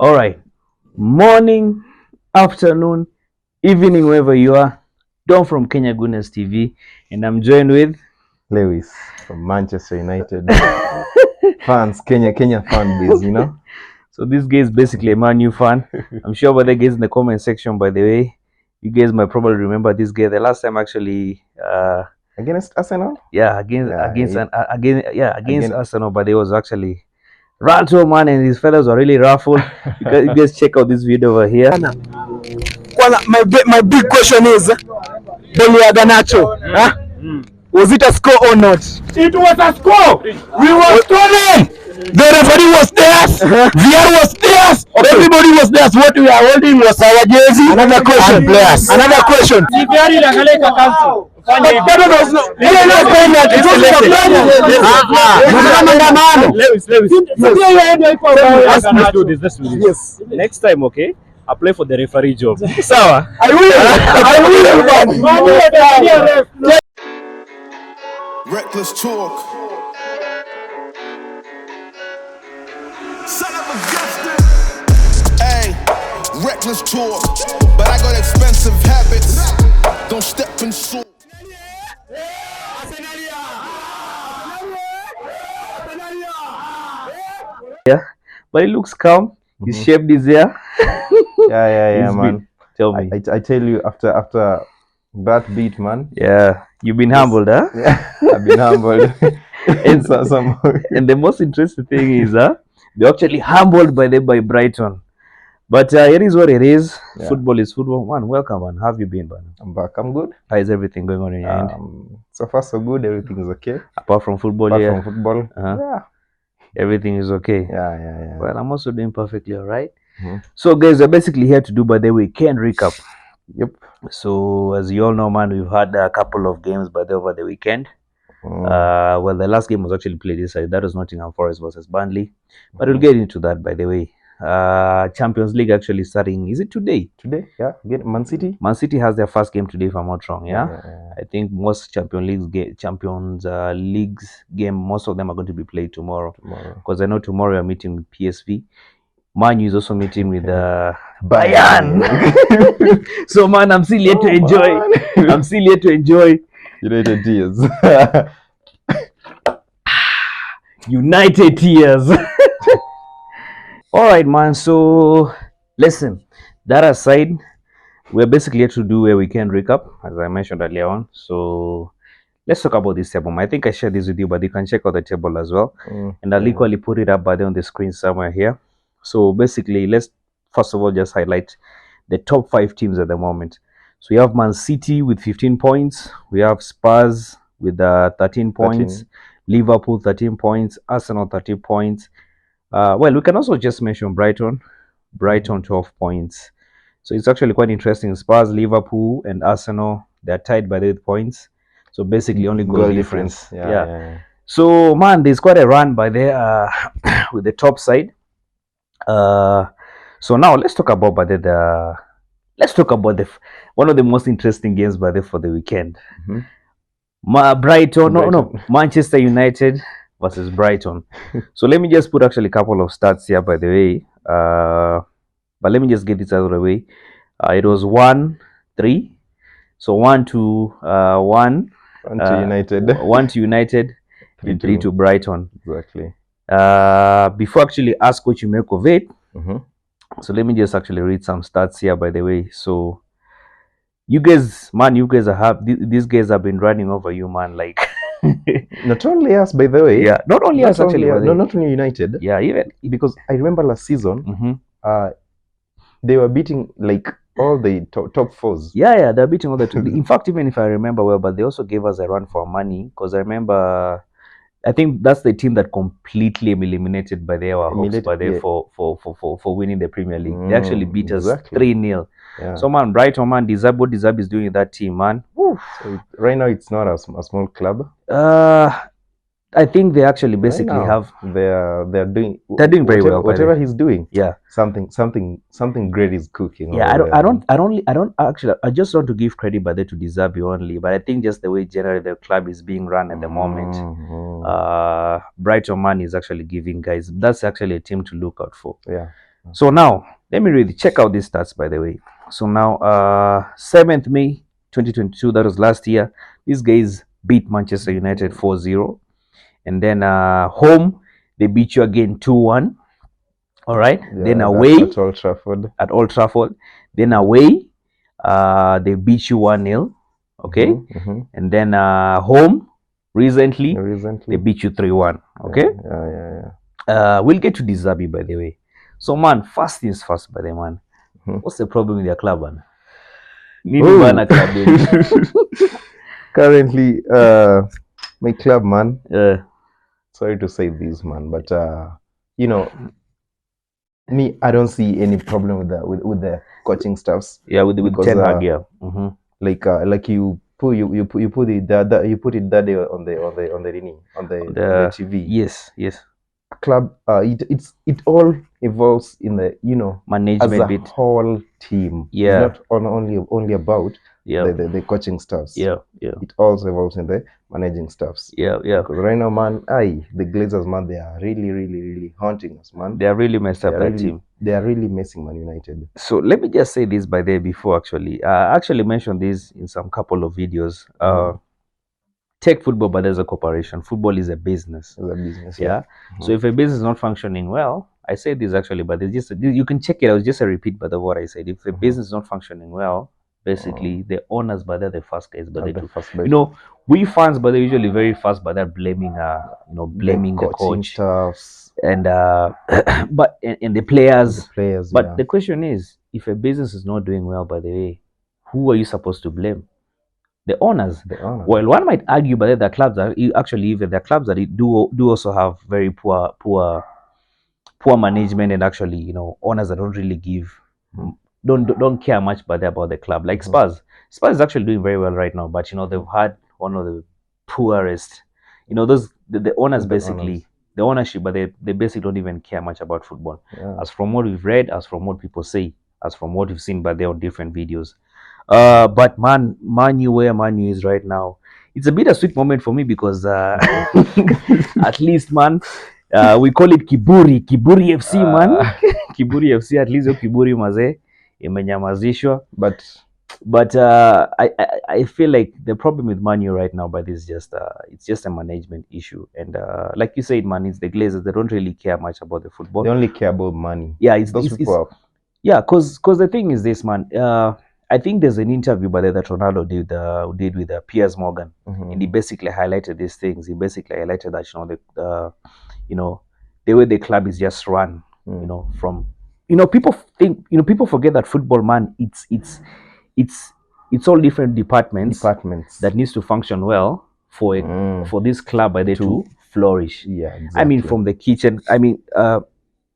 All right. Morning, afternoon, evening, wherever you are. Don from Kenya Goodness TV, and I'm joined with Lewis from Manchester United fans, Kenya fan base, you know. So this guy is basically a Man U fan. I'm sure by the guys in the comment section, by the way, you guys might probably remember this guy. The last time actually, against Arsenal. Against Arsenal, but it was actually Ranto, man, and his fellows are really raffled. You guys check out this video over here. My big question is, Garnacho, was it a score or not? It was a score. We were scoring. The referee was there. VR was there. Everybody was there. What we are holding was our jersey. Another question. Another question. Let's do this. Yes. Next time, okay? Apply for the referee job. Sawa. I will. Reckless talk. Son of a gifted. Hey, reckless talk. But I got expensive habits. Don't step in salt. Yeah, but it looks calm. His shape is there. Yeah, man. Tell me. I tell you, after that beat, man. Yeah, you've been humbled, huh? Yeah, I've been humbled. And the most interesting thing is, they're actually humbled by Brighton. But it is what it is. Yeah. Football is football. Man, welcome, man. How have you been, man? I'm back. I'm good. How is everything going on in your end? So far, so good. Everything is okay. Apart from football, yeah. Everything is okay. Yeah. Well, I'm also doing perfectly all right. So, guys, we're basically here to do, by the weekend recap. Yep. So, as you all know, man, we've had a couple of games over the weekend. Well, the last game was actually played this side. That was Nottingham Forest versus Burnley. But we'll get into that, by the way. Champions League actually starting. Is it today? Today, yeah. Man City. Man City has their first game today, if I'm not wrong. Yeah. I think most Champions Leagues game, most of them are going to be played tomorrow. Because I know tomorrow we're meeting with PSV. Man U is also meeting with Bayern. So, man, I'm still here to enjoy. I'm still here to enjoy. United tears. United tears. All right, man. So, listen, that aside, we're basically here to do a weekend recap, as I mentioned earlier on. So, let's talk about this table. I think I shared this with you, but you can check out the table as well. And I'll equally put it up by there on the screen somewhere here. So, basically, let's first of all just highlight the top 5 teams at the moment. So, we have Man City with 15 points. We have Spurs with 13 points. Liverpool 13 points. Arsenal 13 points. Well, we can also just mention Brighton 12 points. So it's actually quite interesting. Spurs, Liverpool, and Arsenal, they're tied by 8 points. So basically only goal difference. Yeah. So, man, there's quite a run by there with the top side. So now let's talk about one of the most interesting games by there for the weekend. Manchester United versus Brighton. So let me just put actually a couple of stats here, by the way. But let me just get this out of the way. It was 1-3. So 1 to United. 1 to United, 3 to Brighton. Exactly. Before I actually ask what you make of it, so let me just actually read some stats here, by the way. So you guys have been running over you, man, like not only us, by the way. Yeah, not only us actually. Not only United. Yeah, even because I remember last season, they were beating like all the top fours. Yeah, they're beating all the two. In fact, even if I remember well, but they also gave us a run for money, because I remember, I think that's the team that completely eliminated by their hopes for winning the Premier League. They actually beat us 3-0. Yeah. So, man, Brighton, man, what Deserve is doing with that team, man. So right now, it's not a small club. I think they actually basically they're doing very well. Whatever he's doing, yeah, something great is cooking. Yeah, I just want to give credit by to Deserve only, but I think just the way generally the club is being run at the moment, Brighton man is actually giving guys. That's actually a team to look out for. Yeah. So now, let me really check out these stats, by the way. So now, 7th May 2022, that was last year. These guys beat Manchester United 4-0. And then home, they beat you again 2-1. All right. Yeah, Then away at Old Trafford. at Old Trafford. Then away, they beat you 1-0. Okay. Mm-hmm. And then home, recently, they Recently. beat you 3-1. Okay. Yeah. We'll get to this Zabi, by the way. So man, first things first, by the way, man. What's the problem with your club, man? Nini bana club yenu? Currently, my club, man. Yeah. Sorry to say this, man, but you know, me, I don't see any problem with the coaching staffs. Yeah, with Because, Ten Hag, yeah. Mm-hmm. Like you put it that day on the TV. Yes. Club, it all evolves in the as Management a bit. whole team. Yeah. It's not only about Yeah. the coaching staffs. Yeah. It also evolves in the managing staffs. Yeah. Because right now, man, the Glazers, man, they are really haunting us, man. They are really messed up that team. They are really messing Man United. So let me just say this by there before actually. I actually mentioned this in some couple of videos. Take football, but there's a corporation. Football is a business. It's a business. Yeah. So if a business is not functioning well, I say this actually, but it's just you can check it out. It's just a repeat but of what I said. If a business is not functioning well, basically the owners, but they're the first guys, but they do. We fans, but they're usually very fast, but they're blaming blaming the coach staffs and but and the players. But yeah. the question is, if a business is not doing well, by the way, who are you supposed to blame? The owners. Well, one might argue, but the clubs are actually even the clubs that do also have very poor management, and actually owners that don't really give don't care much about the club. Like Spurs is actually doing very well right now, but they've had one of the poorest. Those the owners basically the ownership, but they basically don't even care much about football. Yeah. As from what we've read, as from what people say, as from what we've seen, but they're on different videos. But Man U, where Man U is right now, it's a bittersweet moment for me because at least, man, we call it Kiburi FC, man. Kiburi FC, at least Kiburi maze imenyamazishwa. But I feel like the problem with Man U right now, but it's just a management issue, and like you said, man, it's the Glazers. They don't really care much about the football. They only care about money. Yeah, because the thing is this, man. I think there's an interview by that Ronaldo did with Piers Morgan, and he basically highlighted these things. He basically highlighted that the way the club is just run, from people think people forget that football, man, it's all different departments that needs to function well for this club by to flourish. Yeah, exactly. I mean, from the kitchen. I mean,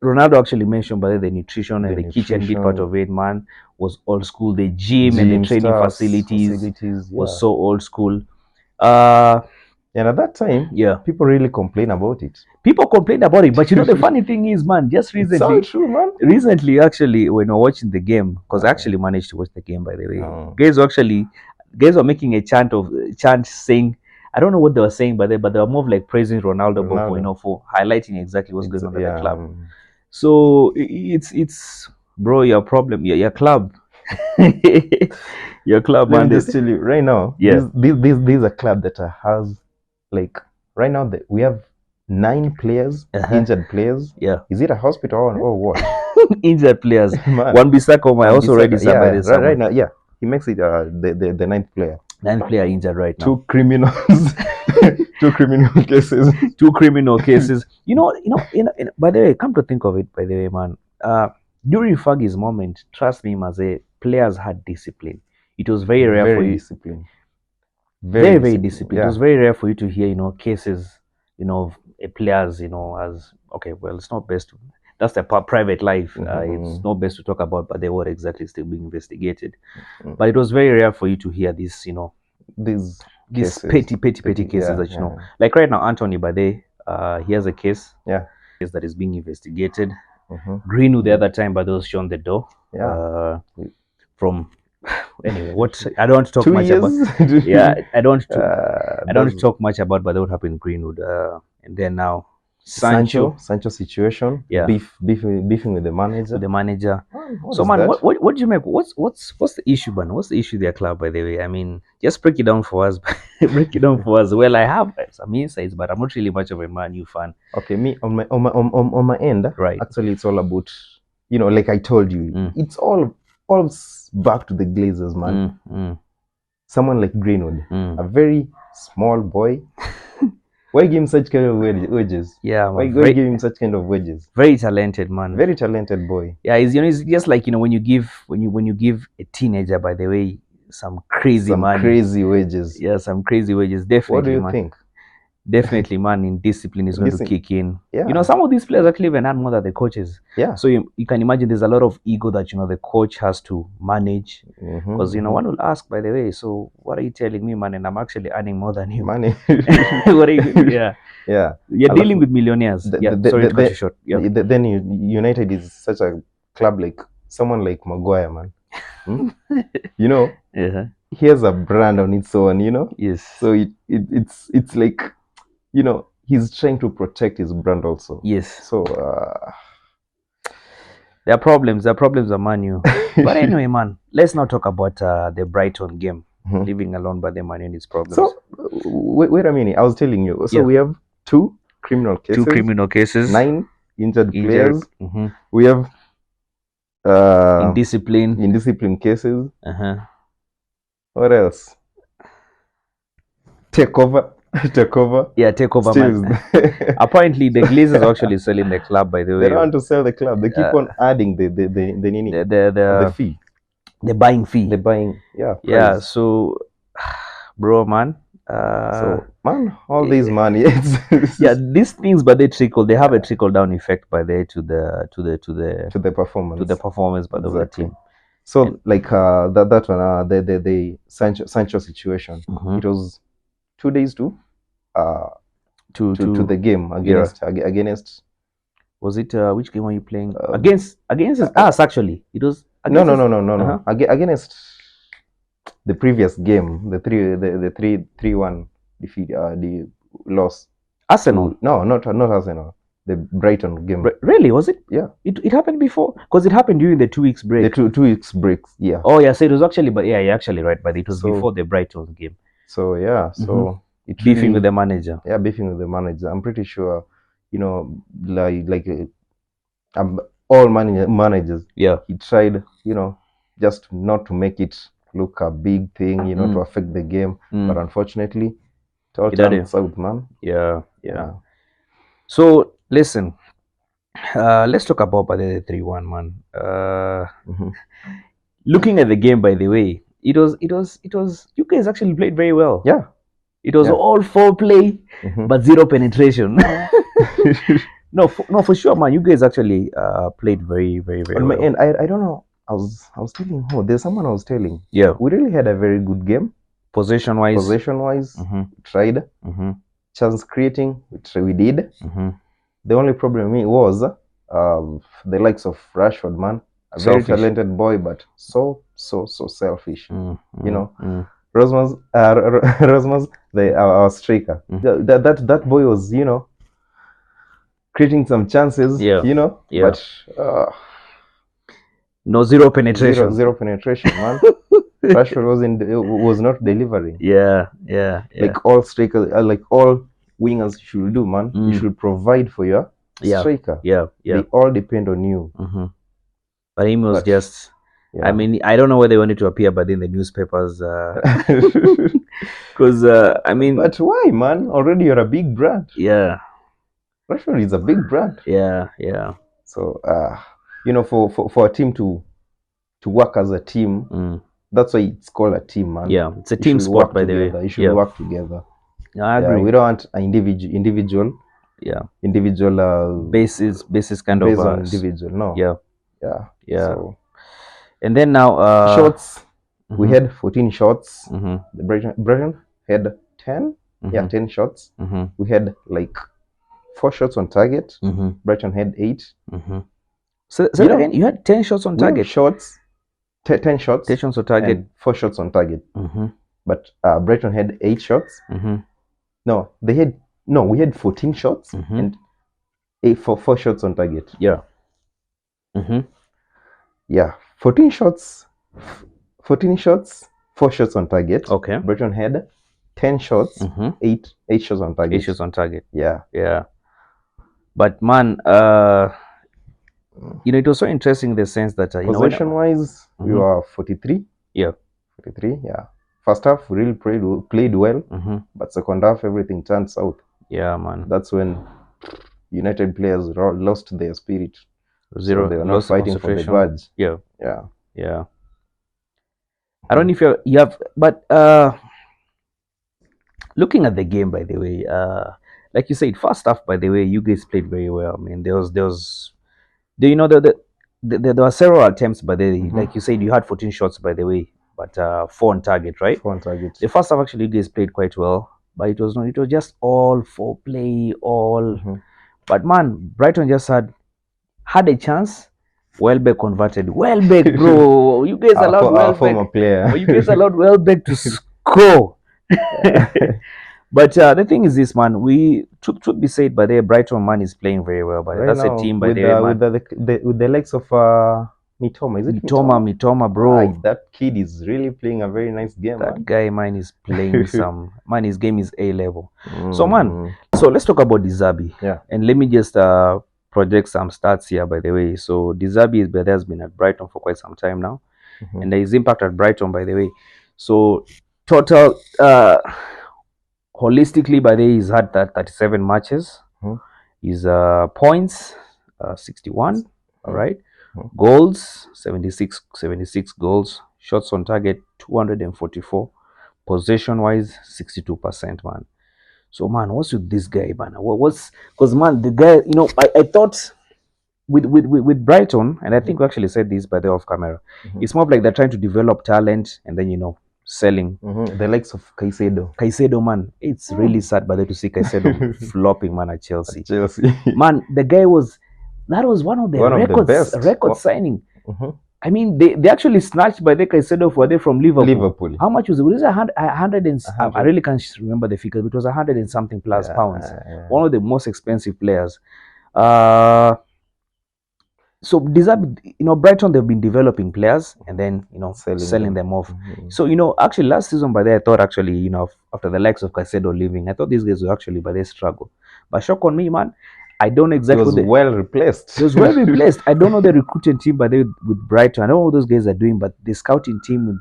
Ronaldo actually mentioned by the nutrition and the kitchen bit part of it, man, was old school. The gym and the training facilities was so old school. And at that time, people really complain about it. People complained about it, but the funny thing is, man, just recently, it's true, man. Recently, actually, when we were watching the game, because I actually managed to watch the game, by the way, guys were making a chant saying, I don't know what they were saying, but they were more of like praising Ronaldo. For highlighting exactly what's going on at the club. So it's bro, your problem, your club, your club, man. Just tell you right now. Yeah, this is a club that has like right now we have 9 players, injured players. Yeah, is it a hospital or what? Injured players. One Bisako, I also read this. Right now, yeah, he makes it the 9th player. 9th player injured right now. 2 criminals. 2 criminal cases. 2 criminal cases. By the way, come to think of it, by the way, man, during Fergie's moment, trust me, Maze, players had discipline. It was very rare for you. Discipline. Very disciplined. Yeah. It was very rare for you to hear, cases, of players, as okay, well, it's not best. That's their private life. It's not best to talk about, but they were exactly still being investigated. But it was very rare for you to hear this, these petty cases that like right now, Anthony Bade, he has a case, that is being investigated. Greenwood the other time, but those shown the door. From anyway, what I don't talk much about. I don't talk much about, but what happened in Greenwood, and then now Sancho situation. Yeah. Beefing with the manager. the manager. What So is man, that? what do you make? What's the issue, man? What's the issue with their club, by the way? I mean, just break it down for us. Break it down for us. Well, I have some insights, but I'm not really much of a Man U fan. Okay, me on my end, Right. actually it's all about, like I told you, it's all back to the Glazers, man. Someone like Greenwood, a very small boy. Why give him such kind of wages? Yeah, Why man, give him such kind of wages? very talented, man. Very talented boy. Yeah, it's just like when you give a teenager, by the way, some crazy money. Crazy wages. Yeah, some crazy wages. Definitely. What do you man. think? Definitely, man. In discipline is going to kick in. Yeah. Some of these players actually even earn more than the coaches. Yeah. So you can imagine there's a lot of ego that the coach has to manage. Because one will ask, by the way, so what are you telling me, man? And I'm actually earning more than you. Money. What are you? Yeah. Yeah. You're dealing with millionaires. Sorry to cut you short. Yeah. Then United is such a club like someone like Maguire, man. Yeah. He has a brand on its own, Yes. So it's like, he's trying to protect his brand also. Yes. So there are problems. There are problems with Man U. But anyway, man, let's not talk about the Brighton game. Leaving alone by the Man U and its problems. So wait a minute. I was telling you. So we have 2 criminal cases. 2 criminal cases. 9 injured players. We have indiscipline cases. What else? Takeover. Yeah, takeover, man. Apparently, the Glazers are actually selling the club, by the way. They don't want to sell the club. They keep on adding the fee. The buying fee. The buying, Yeah, price. so, bro, man. All these money. Yeah, these things, but they have a trickle down effect by the to the performance by the team. So that one, the Sancho situation. It was 2 days to the game against. Was it which game were you playing? Against us, actually. It was no. Against the previous game, the 3-1 defeat, the loss. Arsenal? No, not Arsenal. The Brighton game. Really? Was it? Yeah. It happened before? Because it happened during the 2 weeks break. The 2 weeks break, yeah. Oh, yeah, so it was actually, but yeah, you're actually right, but it was before the Brighton game. So, yeah, so... Beefing with the manager. Yeah, beefing with the manager. I'm pretty sure, all managers. Yeah. He tried, just not to make it look a big thing, to affect the game. But unfortunately, it all turns out, man. Yeah. So, listen, let's talk about the 3-1, man. Looking at the game, by the way, it was you guys actually played very well. Yeah. It was all foreplay, but zero penetration. No, for sure, man. You guys actually played very, very, very well. And I don't know. I was thinking, there's someone I was telling. Yeah. We really had a very good game. Possession wise. Tried. Chance creating, which we did. The only problem with me was the likes of Rashford, man. A very talented boy, but so selfish. Rosmas, our striker. That boy was, creating some chances. But no, zero penetration. Zero penetration, man. Rashford was not delivering. Yeah. Like all strikers, like all wingers should do, man. You should provide for your striker. Yeah. They all depend on you. But him was just. I mean, I don't know where they wanted to appear, but in the newspapers, because I mean. But why, man? Already you're a big brand. Yeah. Rashford is a big brand. Yeah. So, for a team to work as a team, that's why it's called a team, man. Yeah, it's a team sport, by the way. You should work together. I agree. We don't want an individual. Yeah. Individual basis kind of on individual. No. Yeah. So, and then now shots. We had 14 shots. The Brighton had 10. Yeah, 10 shots. We had like 4 shots on target. Brighton had 8. So again, you had 10 shots on target. 10 shots. 10 shots on target. And 4 shots on target. But Brighton had 8 shots. We had 14 shots and 4 shots on target. Yeah. Yeah, 14 shots, 4 shots on target. Okay. Brighton had 10 shots, 8 shots on target. 8 shots on target. Yeah. Yeah. But man, you know, it was so interesting in the sense that possession wise, we were 43. Yeah. 43. Yeah. First half we really played well, but second half everything turned south. Yeah, man. That's when United players lost their spirit. Zero. So they were not fighting for the badge. Yeah. Yeah. Yeah. I don't know if you have, but looking at the game, by the way, like you said, first half, by the way, you guys played very well. I mean, there was, you know, there were several attempts, but like you said, you had 14 shots, by the way, but 4 on target, right? 4 on target. The first half, actually, you guys played quite well, but it was not. It was just all foreplay, all. But man, Brighton just had a chance. Welbeck converted. Welbeck, bro, you guys allowed Welbeck. Former player. You guys allowed Welbeck to score. But the thing is this, man. Truth be said, by the Brighton man is playing very well. But right that's now, a team by with the likes of Mitoma. Is it Mitoma, bro? That kid is really playing a very nice game. That guy, man, is playing some. Man, his game is A level. So, man. So let's talk about Dizabi. Yeah. And let me just project some stats here, by the way. So Dizabi has been at Brighton for quite some time now, and there is impact at Brighton, by the way. So total, holistically, by the way, he's had that 37 matches. His points, 61. All right. Goals, 76 goals. Shots on target, 244. Possession wise, 62%, man. So, man, what's with this guy, man? Because, man, the guy, you know, I thought with Brighton, and I think we actually said this by the off camera, it's more like they're trying to develop talent and then, you know, selling. The likes of Caicedo, man, it's really sad, by the way, to see Caicedo flopping, man, at Chelsea. Man, the guy that was one of the best record signing. I mean, they actually snatched by the Caicedo from Liverpool. How much was it? Was it 100 and I really can't remember the figure. It was 100 and something plus pounds. One of the most expensive players. So Dizabi, you know, Brighton, they've been developing players and then, you know, selling them off. So, you know, actually last season, by there, I thought actually, you know, after the likes of Caicedo leaving, I thought these guys were actually by their struggle. But shock on me, man. I don't exactly. It was well replaced. It was well replaced. I don't know the recruiting team, but with Brighton, I don't know what those guys are doing. But the scouting team,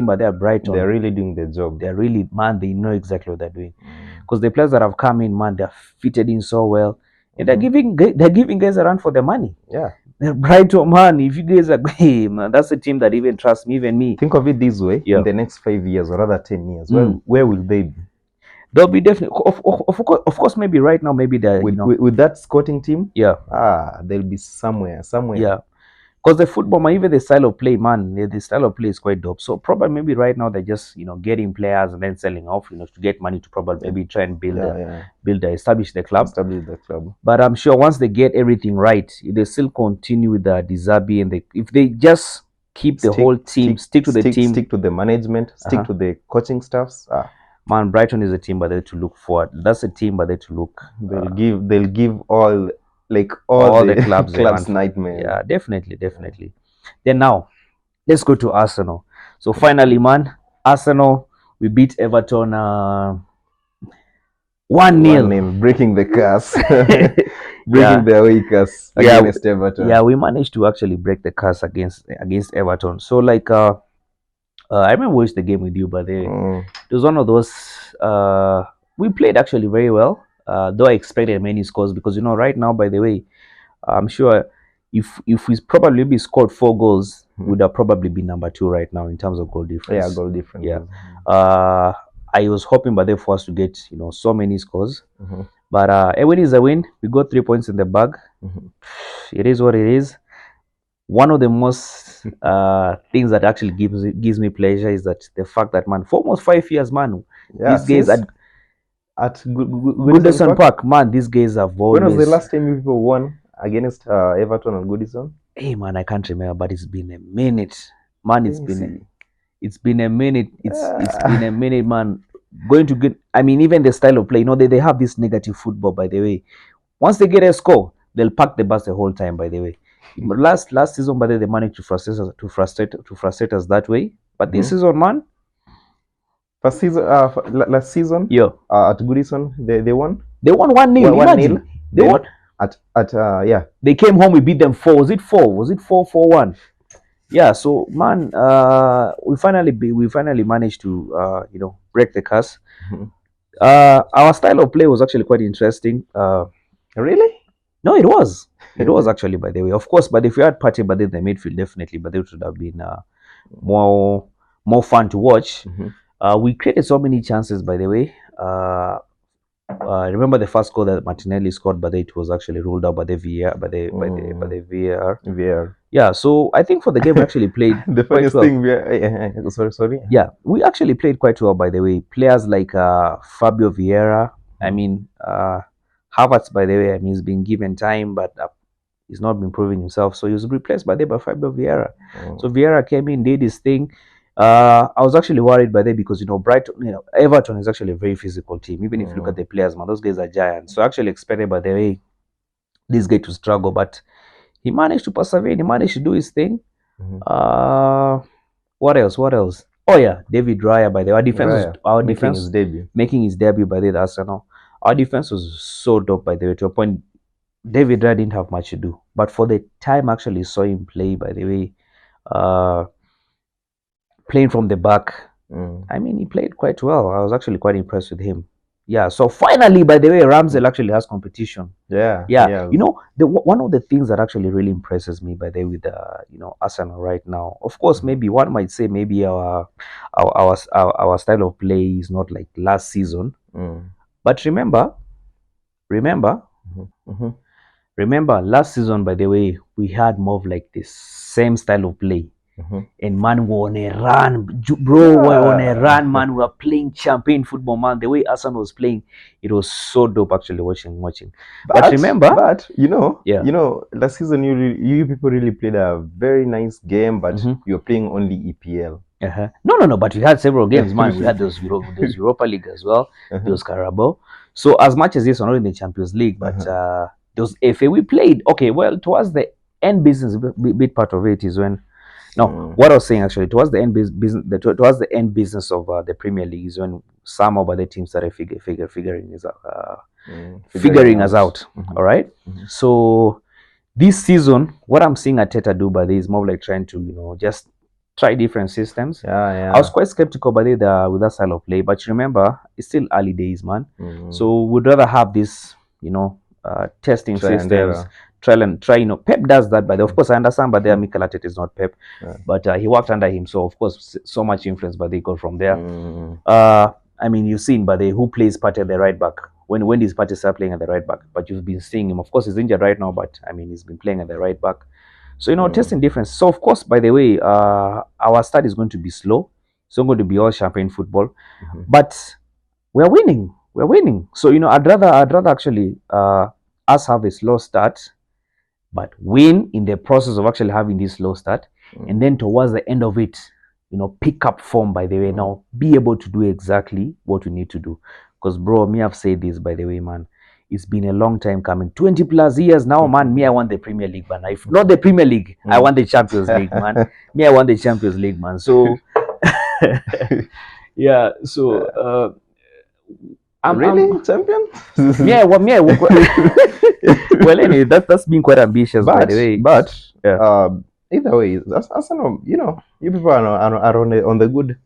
by there, Brighton, they're really doing their job. They're really, man, they know exactly what they're doing. Because the players that have come in, man, they're fitted in so well, and they're giving guys a run for their money. Yeah, Brighton, man, if you guys are, hey, man, that's a team that even trusts me, even me. Think of it this way: in the next 5 years, or rather 10 years, where will they be? They'll be definitely, of course, maybe right now, maybe they're, you know, with that scouting team. Yeah. They'll be somewhere. Yeah. Because the football, man, even the style of play, man, the style of play is quite dope. So probably maybe right now they're just, you know, getting players and then selling off, you know, to get money to probably maybe try and establish the club. But I'm sure once they get everything right, if they still continue with the Dizabi and if they just keep the whole team, stick to the team, stick to the management, stick to the coaching staffs. Man, Brighton is a team by there to look forward. That's a team by there to look. They'll give all the clubs nightmare. Yeah, definitely. Then now, let's go to Arsenal. So finally, man, Arsenal, we beat Everton 1-0. Breaking the curse. Breaking the away curse against Everton. Yeah, we managed to actually break the curse against Everton. So like I remember watching the game with you, but it was one of those. We played actually very well, though I expected many scores because, you know, right now, by the way, I'm sure if we probably scored 4 goals, would have probably been number 2 right now in terms of goal difference. Yeah, goal difference. Yeah. I was hoping by the for us to get, you know, so many scores, but a win is a win. We got 3 points in the bag. It is what it is. One of the most things that actually gives me pleasure is that the fact that, man, for almost 5 years, man, these guys at Goodison Park, man, these guys have always. When was the last time you people won against Everton and Goodison? Hey, man, I can't remember, but it's been a minute, man. It's been a minute. It's been a minute, man. Going to get. I mean, even the style of play. You know, they have this negative football, by the way. Once they get a score, they'll pack the bus the whole time. By the way, last season, by the way, they managed to frustrate us that way. But this season, man, last season, yeah, at Goodison, they won. They won 1-0. 1-0. They won. Yeah. They came home. We beat them 4. Was it 4? Was it 4-1? Yeah. So man, we finally managed to break the curse. Our style of play was actually quite interesting. Really? No, it was. It was actually, by the way. Of course, but if we had Partey, but then the midfield definitely, but it would have been more fun to watch. We created so many chances, by the way. Remember the first goal that Martinelli scored, but it was actually ruled out by the VAR, by the VAR. VAR. Yeah, so I think for the game we actually played the funniest thing, sorry. Yeah, we actually played quite well, by the way. Players like Fabio Vieira, I mean, Havertz, by the way, I mean, he's been given time, but he's not been proving himself. So he was replaced by Fabio Vieira. So Vieira came in, did his thing. I was actually worried by that because Brighton, Everton is actually a very physical team. Even if you look at the players, man, those guys are giants. So I actually expected by the way this guy to struggle, but he managed to persevere. He managed to do his thing. What else? Oh yeah, David Raya, by the way. Our defense making his debut by the Arsenal. Our defense was so dope, by the way, to a point. David Raya didn't have much to do, but for the time I actually saw him play, by the way, playing from the back, I mean, he played quite well. I was actually quite impressed with him. Yeah, so finally, by the way, Ramsdale actually has competition. Yeah. One of the things that actually really impresses me, by the way, with Arsenal right now, of course, maybe one might say maybe our style of play is not like last season, but remember, last season, by the way, we had more of like the same style of play. And man, we were on a run, bro. We were on a run, man. We were playing champagne football, man. The way Arsenal was playing, it was so dope actually watching. But remember, last season you people really played a very nice game, but you're playing only EPL. No. But we had several games, man. We had those Europa League as well, those Carabao. So as much as this, we're not in the Champions League, but those FA we played. Okay, well, towards the end business, bit part of it is when. No, what I was saying actually, towards the end business of the Premier League is when some of other teams started figuring us out. All right. So this season, what I'm seeing Arteta do by this is more like trying to just try different systems. I was quite skeptical by with that style of play, but remember, it's still early days, man. So we'd rather have this, testing systems. Try. Pep does that, but of course I understand. But there, Mikel Arteta is not Pep, but he worked under him, so of course so much influence. But they got from there. I mean, you've seen, but who plays Partey at the right back? When does Partey start playing at the right back? But you've been seeing him. Of course, he's injured right now, but I mean, he's been playing at the right back. So testing difference. So of course, by the way, our start is going to be slow. It's not going to be all champagne football, but we're winning. So I'd rather actually us have a slow start, but win in the process of actually having this slow start, and then towards the end of it, pick up form, by the way. Now be able to do exactly what we need to do. Because bro, me, I've said this, by the way, man, it's been a long time coming, 20 plus years now, man. Me, I want the Premier League, man. If not the Premier League, I want the Champions League, man. Me, I want the Champions League, man. So yeah, so I'm champion. Well, anyway, that's been quite ambitious, by the way. But either way, Arsenal, you people are on the good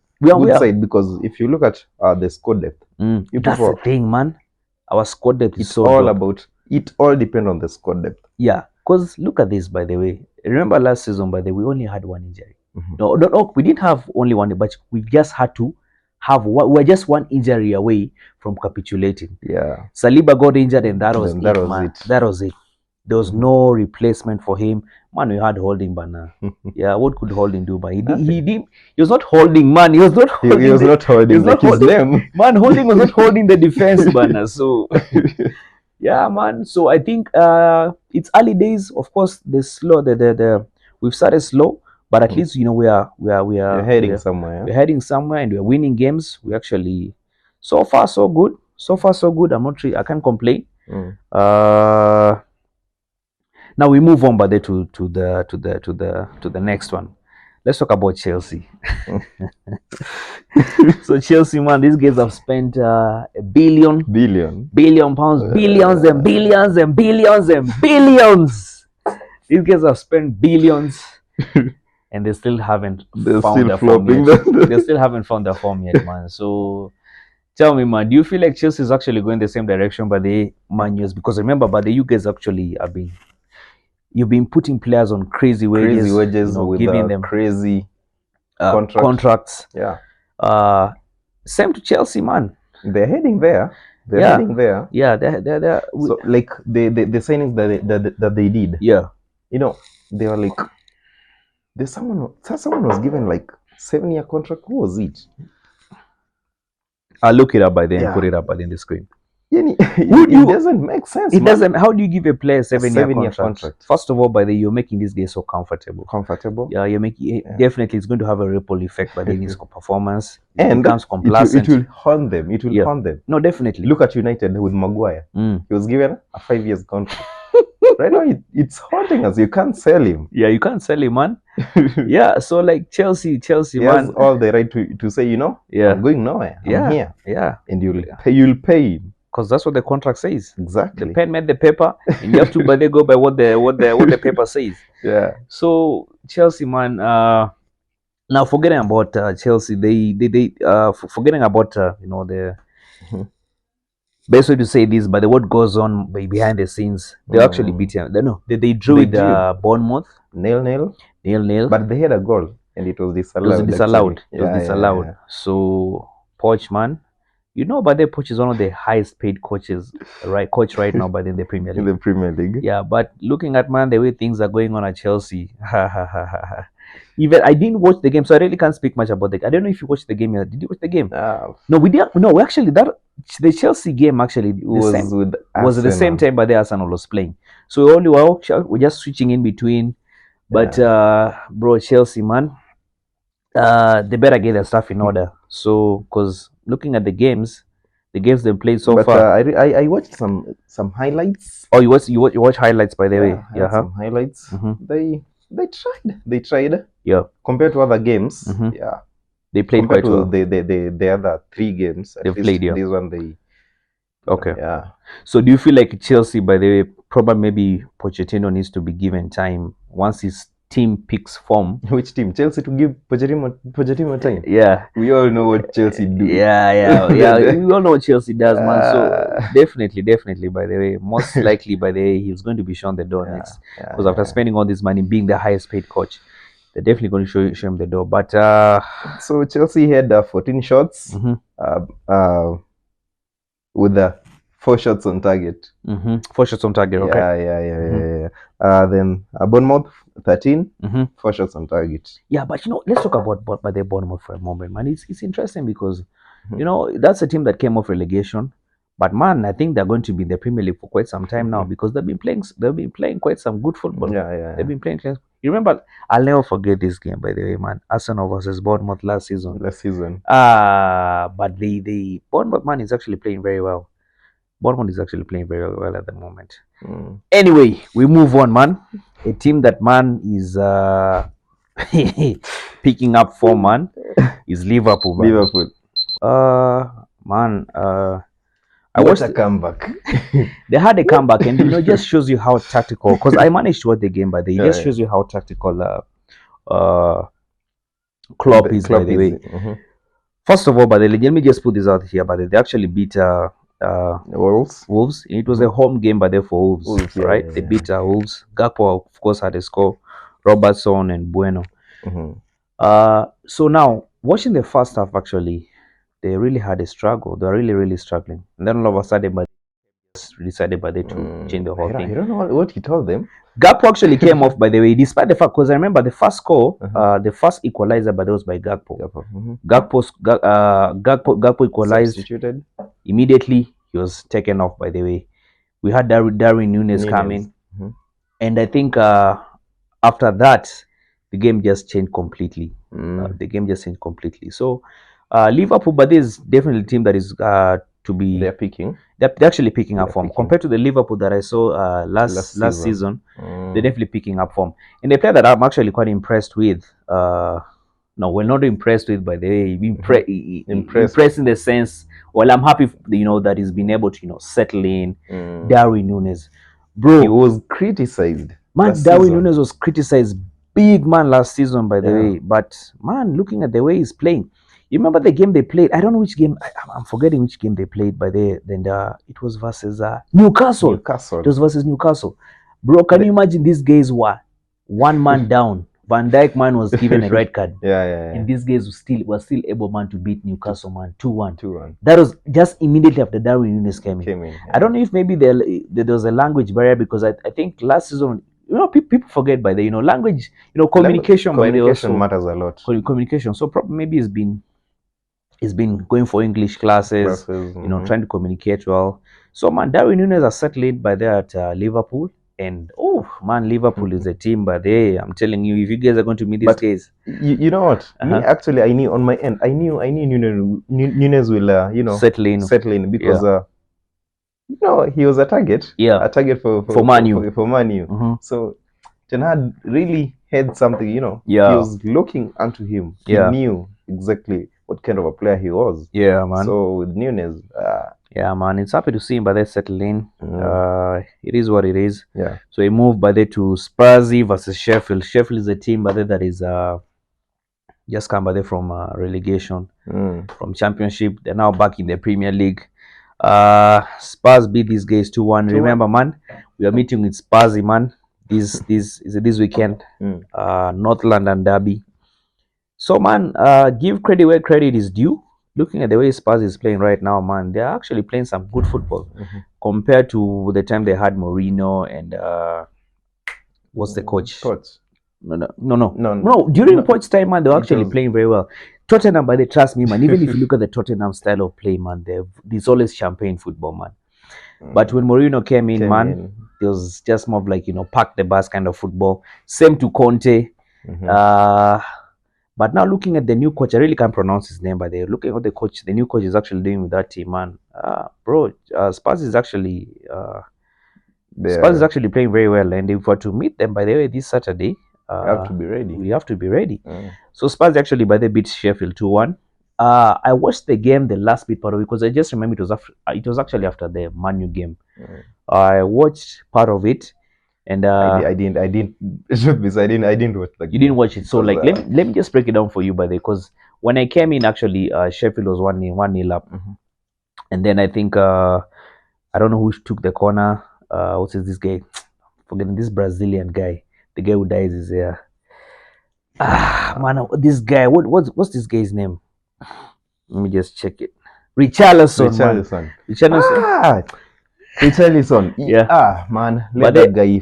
side, because if you look at the squad depth, that's the thing, man. Our squad depth is so all about. It all depends on the squad depth. Yeah, because look at this, by the way. Remember last season, by the way, we only had one injury. No, we didn't have only one, but we just had to have one. We're just one injury away from capitulating. Yeah, Saliba got injured, and that was it. There was no replacement for him, man. We had Holding, but yeah, what could Holding do? But he was not holding, man. He was not holding. He was not holding his name, man. Holding was not holding the defense, man. So yeah, man. So I think it's early days. Of course, we've started slow, but at least we are heading somewhere. We're heading somewhere, and we're winning games. We actually, so far so good. I can't complain. Now we move on, but to the next one. Let's talk about Chelsea. So Chelsea, man, these guys have spent a billion pounds, billions and billions and billions and billions. These guys have spent billions, and they still haven't found their form yet. They still haven't found their form yet, man. So tell me, man, do you feel like Chelsea is actually going the same direction by the Man U's? Because remember, but the you guys actually have been, you've been putting players on crazy wages, you know, with giving them crazy contracts. Yeah. Same to Chelsea, man. They're heading there. Heading there. Yeah, they're so like the signings that they did. Yeah. You know, they were like, there's someone was given like 7-year contract. Who was it? I'll look it up by then and put it up in the screen. It doesn't make sense. It doesn't. How do you give a player a 7-year contract? First of all, by the you're making this guy so comfortable. Yeah, you're making definitely it's going to have a ripple effect by the his performance. And becomes complacent. It will haunt them. It will haunt them. No, definitely. Look at United with Maguire. He was given a 5-year contract. Right now, it's haunting us. You can't sell him. Yeah, you can't sell him, man. Yeah, so like Chelsea, he has all the right to say, you know, I'm going nowhere. I'm here. Yeah, and you'll pay him. Because that's what the contract says. Exactly. The pen made the paper, and you have to go by what the paper says. Yeah. So Chelsea, man. Now forgetting about Chelsea, they forgetting about you know the best way to say this, but what goes on behind the scenes, they actually beat him. They drew with Bournemouth 0-0. But they had a goal, and it was disallowed. It was disallowed. Yeah. So Poch, man. You know, but Poch is one of the highest paid coaches right now, but in the Premier League. In the Premier League. Yeah, but looking at, man, the way things are going on at Chelsea, even I didn't watch the game, so I really can't speak much about it. I don't know if you watched the game yet. Did you watch the game? No, we didn't. No, actually, the Chelsea game actually was at the same time, but the Arsenal was playing. So we're just switching in between. But bro, Chelsea, man, they better get their stuff in order. So, because looking at the games they played so far. I watched some highlights. Oh, you watch highlights, by the way. Yeah, some highlights. They tried. Yeah. Compared to other games, yeah, they played quite well. The other 3 games they played. Yeah. This one they. Okay. Yeah. So do you feel like Chelsea, by the way, probably maybe Pochettino needs to be given time once his team picks form? Which team? Chelsea to give Pochettino time? Yeah. We all know what Chelsea do. Yeah. We all know what Chelsea does, man. So definitely, by the way, most likely, by the way, he's going to be shown the door next. Because after spending all this money, being the highest paid coach, they're definitely going to show him the door. But so Chelsea had 14 shots. With 4 shots on target. 4 shots on target. Okay. Yeah. Then Bournemouth 13. 4 shots on target. Yeah, but you know, let's talk about the Bournemouth for a moment, man. It's interesting because you know that's a team that came off relegation, but man, I think they're going to be in the Premier League for quite some time now because they've been playing quite some good football. Yeah. They've been playing. You remember? I'll never forget this game, by the way, man. Arsenal versus Bournemouth last season. But the Bournemouth man is actually playing very well. Bournemouth is actually playing very well at the moment. Anyway, we move on, man. A team that, man, is picking up form, man, is Liverpool. Man. I watched a comeback. They had a comeback, and you know, just shows you how tactical. Because I managed to watch the game, but it just shows you how tactical Klopp is, by the way. First of all, but let me just put this out here. But they actually beat Wolves. It was a home game, but for Wolves, right? They beat Wolves. Gakpo, of course, had a score. Robertson and Bueno. So now, watching the first half, actually, they really had a struggle. They were really struggling. And then all of a sudden, but decided to change the whole thing. I don't know what he told them. Gakpo actually came off, by the way, despite the fact, because I remember the first score, the first equalizer, but that was by Gakpo. Gakpo equalized. Substituted. Immediately, he was taken off, by the way. We had Darwin Núñez coming. And I think after that, the game just changed completely. So, Liverpool, but this is definitely a team that is to be. They're picking. They're actually picking up They're form picking. compared to the Liverpool that I saw last season. They're definitely picking up form, and the player that I'm actually quite impressed with. No, we're not impressed with, by the way. Impressed in the sense. Well, I'm happy, that he's been able to, settle in. Darwin Núñez, bro. He was criticized. Man, Darwin Núñez was criticized big, man, last season, by the way. But man, looking at the way he's playing, you remember the game they played? I don't know which game. I'm forgetting which game they played. By the then it was versus Newcastle. It was versus Newcastle, bro. Can you imagine these guys were one man down? Van Dijk, man, was given a red card. And these guys were still able, man, to beat Newcastle, man, 2-1. That was just immediately after Darwin Núñez came in. I don't know if maybe there was a language barrier, because I think last season, people forget, by the language, communication matters a lot. Communication. So probably maybe he's been going for English classes, trying to communicate well. So man, Darwin Núñez has settled by there at Liverpool. And Liverpool is a team, but I'm telling you, if you guys are going to meet these guys, you know what? Me, actually, I knew on my end, I knew Núñez will, settle in because he was a target, a target for Man U. So Ten Hag really had something, he was looking onto him. He knew exactly what kind of a player he was. Yeah, man. So with Núñez, yeah, man, it's happy to see him, but they settle in. It is what it is. Yeah. So he moved by there to Spursy versus Sheffield. Sheffield is a team by there that is just come by there from relegation, from Championship. They're now back in the Premier League. Spurs beat these guys 2-1. Remember, man, we are meeting with Spursy, man. This weekend, North London derby. So, man, give credit where credit is due. Looking at the way Spurs is playing right now, man, they're actually playing some good football compared to the time they had Mourinho and what's the coach? No. During Poch's time, man, they were actually playing very well. Tottenham, but they trust me, man. Even if you look at the Tottenham style of play, man, there's always champagne football, man. But when Mourinho came in, it was just more of like, pack the bus kind of football. Same to Conte. But now looking at the new coach, I really can't pronounce his name, but they're looking at the new coach is actually doing with that team, man. Bro, Spurs is actually playing very well, and if we were to meet them, by the way, this Saturday, we have to be ready. We have to be ready. So Spurs actually by the beat Sheffield 2-1. I watched the game, the last bit part of it, because I just remember it was actually after the Man U game. I watched part of it. And I didn't watch the game. You didn't watch it, so like let me just break it down for you, by the way, because when I came in, actually Sheffield was 1-0 up, and then I think I don't know who took the corner. What's this guy? Forgetting this Brazilian guy, the guy who dies is man, this guy. What's this guy's name? Let me just check it. Richarlison. Richarlison. Yeah. Man. Let that guy.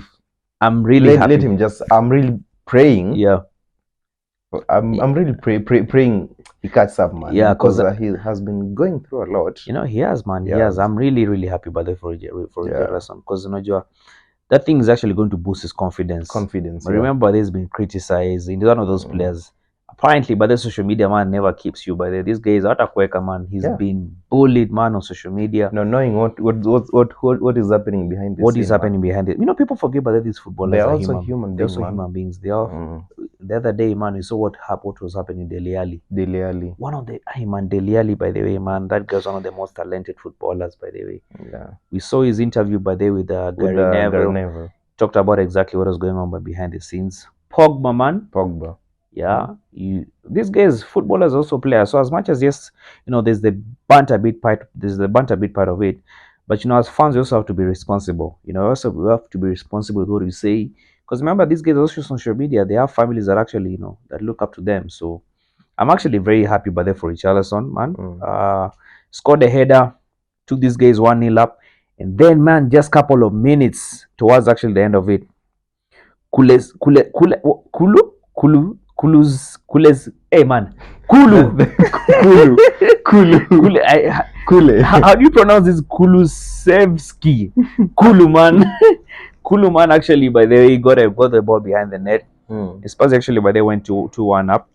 I'm really happy. Let him just. I'm really praying. Yeah. I'm really praying he catches up, man. Yeah, because he has been going through a lot. He has, man. He has. I'm really happy about that for Richarlison, because that thing is actually going to boost his confidence. But remember, he's been criticized. He's one of those players. Apparently, but the social media, man, never keeps you. By this guy is out of work, man. He's been bullied, man, on social media. No, knowing what is happening behind this. What is happening behind it? People forget about these footballers. They're also human beings. They are. The other day, man, we saw what was happening in Dele Alli. One of the Dele Alli, by the way, man, that guy's one of the most talented footballers, by the way. Yeah. We saw his interview, by the way, with Gary Neville. Talked about exactly what was going on behind the scenes. Pogba, man. Yeah, these guys, footballers, also players. So as much as there's the banter bit part, of it, but as fans, you also have to be responsible. We have to be responsible with what we say, because remember, these guys also on social media, they have families that actually that look up to them. So I'm actually very happy by that for Richarlison, man. Scored a header, took these guys 1-0 up, and then, man, just couple of minutes towards actually the end of it, hey man, Kulu. How do you pronounce this? Kulusevski. Kulu, man. Kulu, man, actually, by the way, he got the ball behind the net. Spurs actually, by the way, went 2-1 up.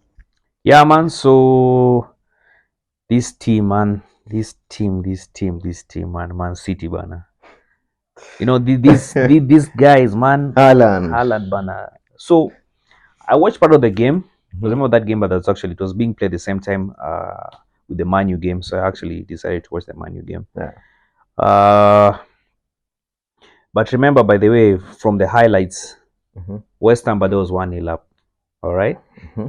Yeah, man. So This team, man. This team, man. Man City, bana. You know, these guys, man. Haaland, bana. So, I watched part of the game. Remember that game, but it was being played the same time with the Man U game. So I actually decided to watch the Man U game. Yeah. But remember, by the way, from the highlights, West Ham, but there was 1-0 up. All right.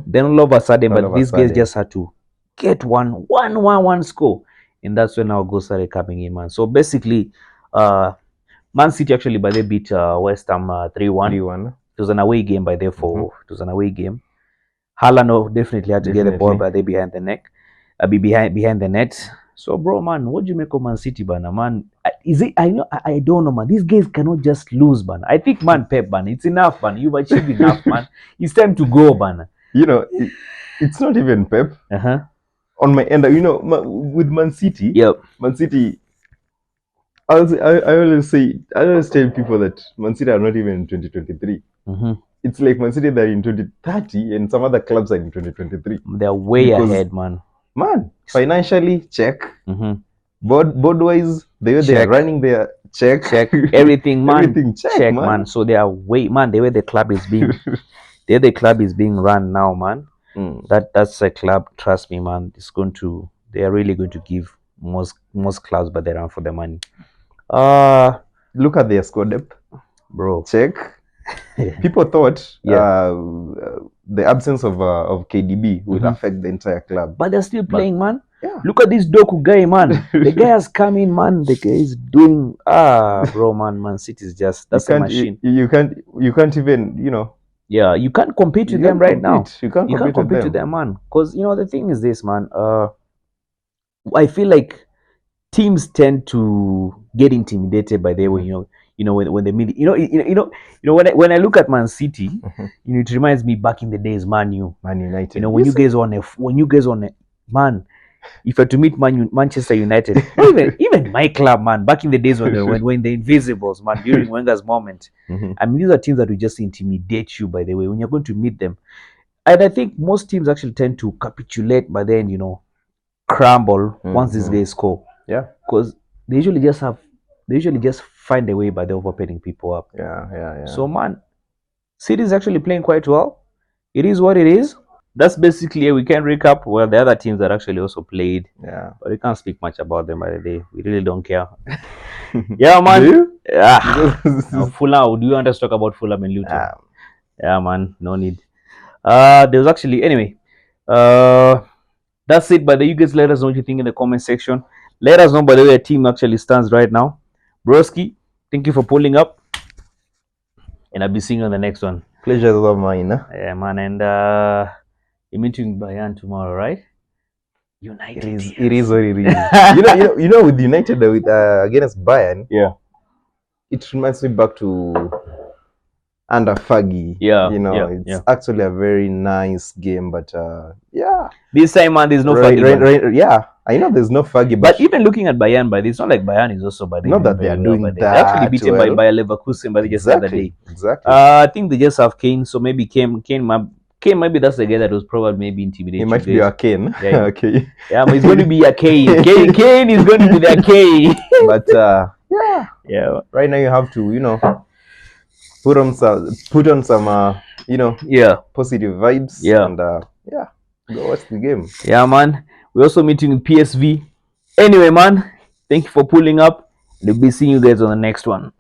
Then all of a sudden, these guys just had to get one score, and that's when our goals started coming in, man. So basically, Man City actually, by they beat West Ham 3-1. 3-1. It was an away game, by therefore it was an away game. Haaland definitely had to get the ball by the behind the neck, behind the net. So, bro, man, what do you make of Man City, bana? Man, is it? I don't know, man. These guys cannot just lose, man. I think, man, Pep, man, it's enough, man. You've achieved enough, man. It's time to go, man. You know, it's not even Pep. On my end, you know, with Man City. Yep. Man City. I always tell people that Man City are not even in 2023. It's like Man City, they're in 2030, and some other clubs are in 2023. They're way ahead, man. Man, financially, check. Board-wise, the way they're running their check. Everything, man. Everything check, man. So they are the way the club is being, run now, man. That's a club. Trust me, man. They are really going to give most clubs, but they run for the money. Look at their squad depth, bro. Check. People thought the absence of KDB would affect the entire club, but they're still playing, man. Yeah. Look at this Doku guy, man. The guy has come in, man. The guy is doing bro, Man City is just a machine. You can't even, you know. Yeah, you can't compete with them right now. You can't compete with them, man. Because you know the thing is this, man. I feel like teams tend to get intimidated by their way, when they meet, when I look at Man City, it reminds me back in the days, Man United. You know, when you guys on a man, if you had to meet Manchester United, even my club, man, back in the days when the Invisibles, man, during Wenger's moment, I mean, these are teams that will just intimidate you, by the way, when you're going to meet them. And I think most teams actually tend to capitulate, but then, crumble once these guys score. Yeah. Because they usually just find a way by the overpaying people up. Yeah. So, man, City is actually playing quite well. It is what it is. That's basically a weekend recap. Well, the other teams that actually also played. Yeah. But we can't speak much about them by the day. We really don't care. Yeah, man. Do you? Fulham. Do you want us to talk about Fulham and Luton? Yeah, man. No need. There was actually, anyway. That's it. But you guys let us know what you think in the comment section. Let us know, by the way, a team actually stands right now. Broski, thank you for pulling up. And I'll be seeing you on the next one. Pleasure is all mine. Yeah, man. And you're meeting Bayern tomorrow, right? United. It is what it is. you know, with United against Bayern. Yeah. It reminds me back to under Fergie. Yeah. It's actually a very nice game, but yeah. This time, man, there's no Fergie. Yeah. I know there's no Fergie, but even looking at Bayern, it's not like Bayern is also by the not that they are doing that. They actually beaten by Leverkusen, but they just the other day. Exactly. I think they just have Kane, so maybe Kane, maybe that's the guy that was probably maybe intimidating. He might be a Kane. Yeah. Okay. Yeah, but he's going to be a Kane. Kane is going to be their Kane. But yeah. Right now you have to, put on some positive vibes. Yeah. And go watch the game. Yeah, man. We're also meeting with PSV. Anyway, man, thank you for pulling up. We'll be seeing you guys on the next one.